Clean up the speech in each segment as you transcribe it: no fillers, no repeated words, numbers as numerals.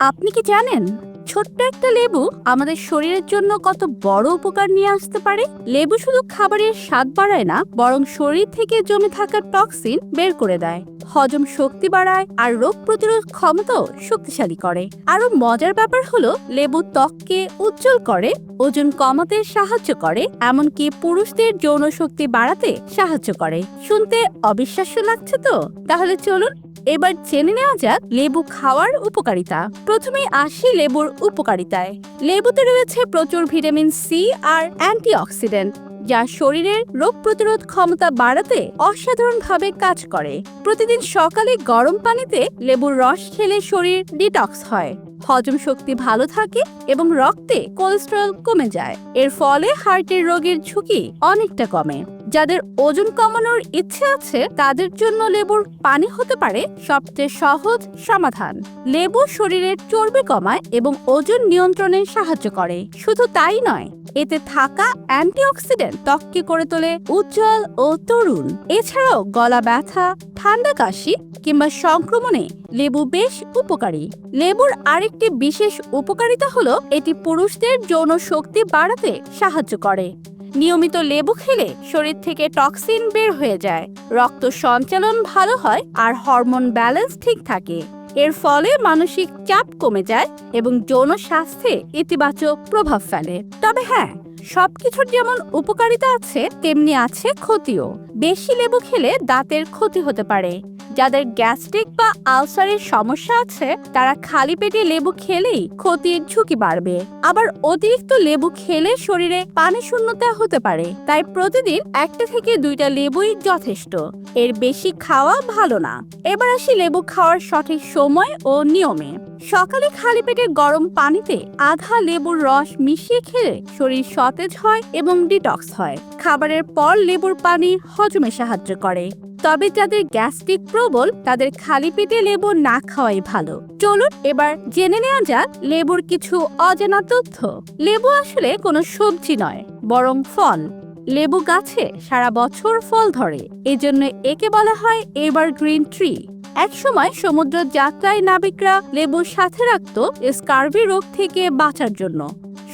আপনি কি জানেন ছোট্ট একটা লেবু আমাদের শরীরের জন্য কত বড় উপকার নিয়ে আসতে পারে? লেবু শুধু খাবারের স্বাদ বাড়ায় না, বরং শরীর থেকে জমে থাকা টক্সিন বের করে দেয়, হজম শক্তি বাড়ায় আর রোগ প্রতিরোধ ক্ষমতাও শক্তিশালী করে। আরো মজার ব্যাপার হলো লেবু ত্বককে উজ্জ্বল করে, ওজন কমাতে সাহায্য করে, এমনকি পুরুষদের যৌন শক্তি বাড়াতে সাহায্য করে। শুনতে অবিশ্বাস্য লাগছে তো? তাহলে চলুন এবার জেনে নেওয়া যাক লেবু খাওয়ার উপকারিতা। প্রথমেই আসি লেবুর উপকারিতায়। লেবুতে রয়েছে প্রচুর ভিটামিন সি আর অ্যান্টিঅক্সিডেন্ট, যা শরীরের রোগ প্রতিরোধ ক্ষমতা বাড়াতে অসাধারণভাবে কাজ করে। প্রতিদিন সকালে গরম পানিতে লেবুর রস খেলে শরীর ডিটক্স হয়, হজম শক্তি ভালো থাকে এবং রক্তে কোলেস্টেরল কমে যায়। এর ফলে হার্টের রোগের ঝুঁকি অনেকটা কমে। যাদের ওজন কমানোর ইচ্ছে আছে তাদের জন্য লেবুর পানি হতে পারে সবচেয়ে সহজ সমাধান। লেবু শরীরের চর্বি কমায় এবং ওজন নিয়ন্ত্রণে সাহায্য করে। শুধু তাই নয়, এতে থাকা অ্যান্টিঅক্সিডেন্ট ত্বককে করে তোলে উজ্জ্বল ও তরুণ। এছাড়াও গলা ব্যথা, ঠান্ডা কাশি কিংবা সংক্রমণে লেবু বেশ উপকারী। লেবুর আরেকটি বিশেষ উপকারিতা হলো এটি পুরুষদের যৌন শক্তি বাড়াতে সাহায্য করে। নিয়মিত লেবু খেলে শরীর থেকে টক্সিন বের হয়ে যায়, রক্ত সঞ্চালন ভালো হয় আর হরমোন ব্যালেন্স ঠিক থাকে। এর ফলে মানসিক চাপ কমে যায় এবং যৌন স্বাস্থ্যে ইতিবাচক প্রভাব ফেলে। তবে হ্যাঁ, সবকিছুর যেমন উপকারিতা আছে তেমনি আছে ক্ষতিও। বেশি লেবু খেলে দাঁতের ক্ষতি হতে পারে। যাদের গ্যাস্ট্রিক বা আলসারের সমস্যা আছে তারা খালি পেটে লেবু খেলেই ক্ষতির ঝুঁকি বাড়বে। আবার অতিরিক্ত লেবু খেলে শরীরে পানি শূন্যতা হতে পারে, তাই প্রতিদিন 1 থেকে 2টা লেবুই যথেষ্ট। এর বেশি খাওয়া ভালো না। এবার আসি লেবু খাওয়ার সঠিক সময় ও নিয়মে। সকালে খালি পেটে গরম পানিতে আধা লেবুর রস মিশিয়ে খেলে শরীর সতেজ হয় এবং ডিটক্স হয়। খাবারের পর লেবুর পানি হজমে সাহায্য করে। তবে যাদের গ্যাস্ট্রিক প্রবল তাদের খালি পেটে লেবু না খাওয়াই ভালো। চলুন এবার জেনে নেওয়া যাক লেবুর কিছু অজানা তথ্য। লেবু আসলে কোনো সবজি নয়, বরং ফল। লেবু গাছে সারা বছর ফল ধরে, এজন্য একে বলা হয় এভারগ্রিন ট্রি। একসময় সমুদ্র যাত্রায় নাবিকরা লেবুর সাথে রাখত স্কার্ভি রোগ থেকে বাঁচার জন্য।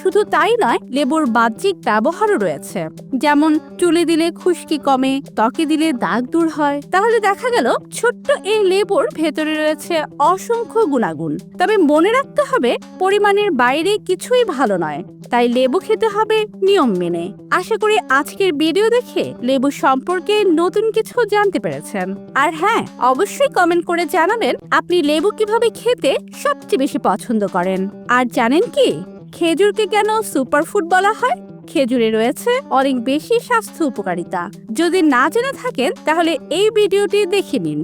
শুধু তাই নয়, লেবুর বাহ্যিক ব্যবহারও রয়েছে, যেমন চুলে দিলে খুশকি কমে, ত্বকে দিলে দাগ দূর হয়। তাহলে দেখা গেল ছোট্ট এই লেবুর ভেতরে রয়েছে অসংখ্য গুণাগুণ। তবে মনে রাখতে হবে পরিমাণের বাইরে কিছুই ভালো নয়, তাই লেবু খেতে হবে নিয়ম মেনে। আশা করি আজকের ভিডিও দেখে লেবু সম্পর্কে নতুন কিছু জানতে পেরেছেন। আর হ্যাঁ, অবশ্যই কমেন্ট করে জানাবেন আপনি লেবু কিভাবে খেতে সবচেয়ে বেশি পছন্দ করেন। আর জানেন কি, খেজুরকে কেন সুপারফুড বলা হয়? খেজুরে রয়েছে অনেক বেশি স্বাস্থ্য উপকারিতা। যদি না জেনে থাকেন তাহলে এই ভিডিওটি দেখে নিন।